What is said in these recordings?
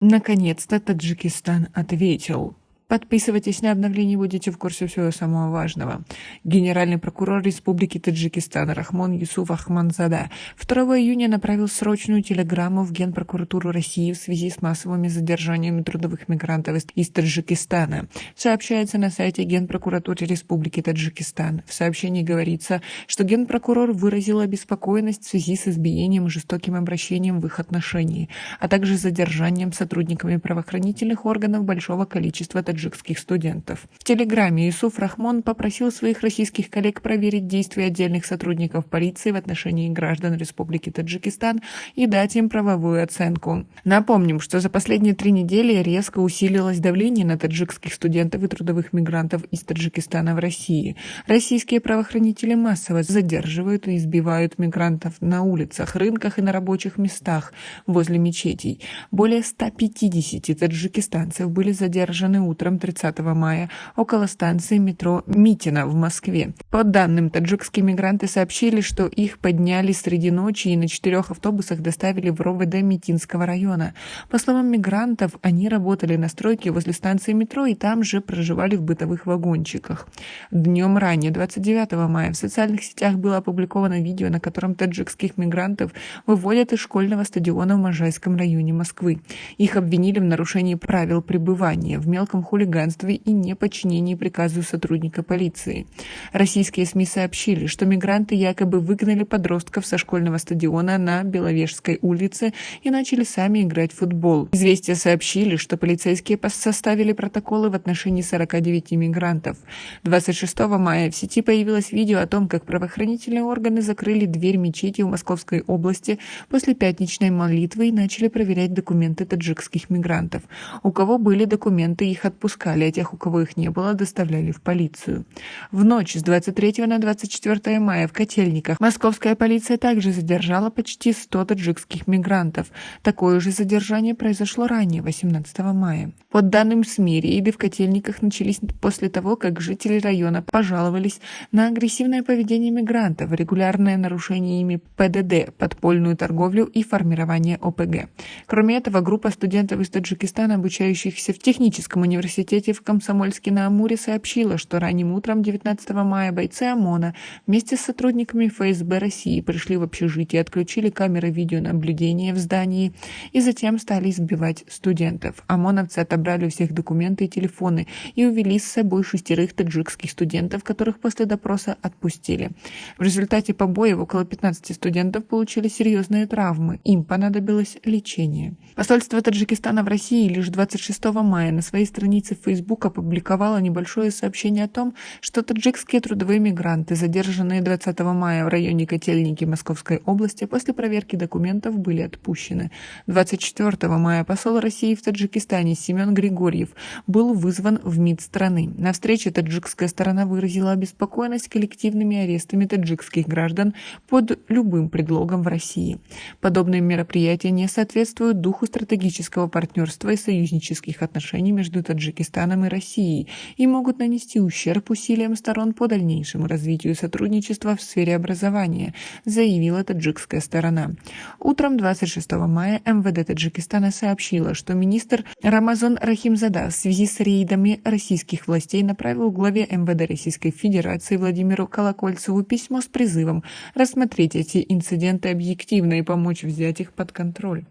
Наконец-то Таджикистан ответил. Подписывайтесь на обновления, будете в курсе всего самого важного. Генеральный прокурор Республики Таджикистан Рахмон Юсуф Ахманзада 2 июня направил срочную телеграмму в Генпрокуратуру России в связи с массовыми задержаниями трудовых мигрантов из Таджикистана. Сообщается на сайте Генпрокуратуры Республики Таджикистан. В сообщении говорится, что генпрокурор выразил обеспокоенность в связи с избиением и жестоким обращением в их отношении, а также задержанием сотрудниками правоохранительных органов большого количества таджикских студентов. В телеграмме Юсуф Рахмон попросил своих российских коллег проверить действия отдельных сотрудников полиции в отношении граждан Республики Таджикистан и дать им правовую оценку. Напомним, что за последние 3 недели резко усилилось давление на таджикских студентов и трудовых мигрантов из Таджикистана в России. Российские правоохранители массово задерживают и избивают мигрантов на улицах, рынках и на рабочих местах возле мечетей. Более 150 таджикистанцев были задержаны утром 30 мая около станции метро Митино в Москве. По данным, таджикские мигранты сообщили, что их подняли среди ночи и на 4 автобусах доставили в РОВД Митинского района. По словам мигрантов, они работали на стройке возле станции метро и там же проживали в бытовых вагончиках. Днем ранее, 29 мая, в социальных сетях было опубликовано видео, на котором таджикских мигрантов выводят из школьного стадиона в Можайском районе Москвы. Их обвинили в нарушении правил пребывания, в мелком хулиганстве и неподчинении приказу сотрудника полиции. Российские СМИ сообщили, что мигранты якобы выгнали подростков со школьного стадиона на Беловежской улице и начали сами играть в футбол. Известия сообщили, что полицейские составили протоколы в отношении 49 мигрантов. 26 мая в сети появилось видео о том, как правоохранительные органы закрыли дверь мечети в Московской области после пятничной молитвы и начали проверять документы таджикских мигрантов. У кого были документы, их отпускали, а тех, у кого их не было, доставляли в полицию. В ночь с 23 на 24 мая в Котельниках московская полиция также задержала почти 100 таджикских мигрантов. Такое же задержание произошло ранее, 18 мая. По данным СМИ, рейды в Котельниках начались после того, как жители района пожаловались на агрессивное поведение мигрантов, регулярное нарушение ими ПДД, подпольную торговлю и формирование ОПГ. Кроме этого, группа студентов из Таджикистана, обучающихся в техническом университете в Комсомольске-на-Амуре, сообщила, что ранним утром 19 мая бойцы ОМОНа вместе с сотрудниками ФСБ России пришли в общежитие, отключили камеры видеонаблюдения в здании и затем стали избивать студентов. ОМОНовцы отобрали у всех документы и телефоны и увели с собой 6 таджикских студентов, которых после допроса отпустили. В результате побоев около 15 студентов получили серьезные травмы. Им понадобилось лечение. Посольство Таджикистана в России лишь 26 мая на своей странице в Facebook опубликовало небольшое сообщение о том, что таджикские трудовые мигранты, задержанные 20 мая в районе Котельники Московской области, после проверки документов были отпущены. 24 мая посол России в Таджикистане Семен Григорьев был вызван в МИД страны. На встрече таджикская сторона выразила обеспокоенность коллективными арестами таджикских граждан под любым предлогом в России. Подобные мероприятия не соответствуют духу стратегического партнерства и союзнических отношений между Таджикистаном и Россией и могут нанести ущерб усилиям сторон по дальнейшему развитию сотрудничества в сфере образования, заявила таджикская сторона. Утром 26 мая МВД Таджикистана сообщила, что министр Рамазан Рахимзада в связи с рейдами российских властей направил главе МВД Российской Федерации Владимиру Колокольцеву письмо с призывом рассмотреть эти инциденты объективно и помочь взять их под контроль.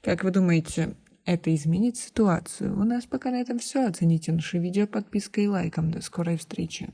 Как вы думаете, это изменит ситуацию? У нас пока на этом все. Оцените наше видео подпиской и лайком. До скорой встречи.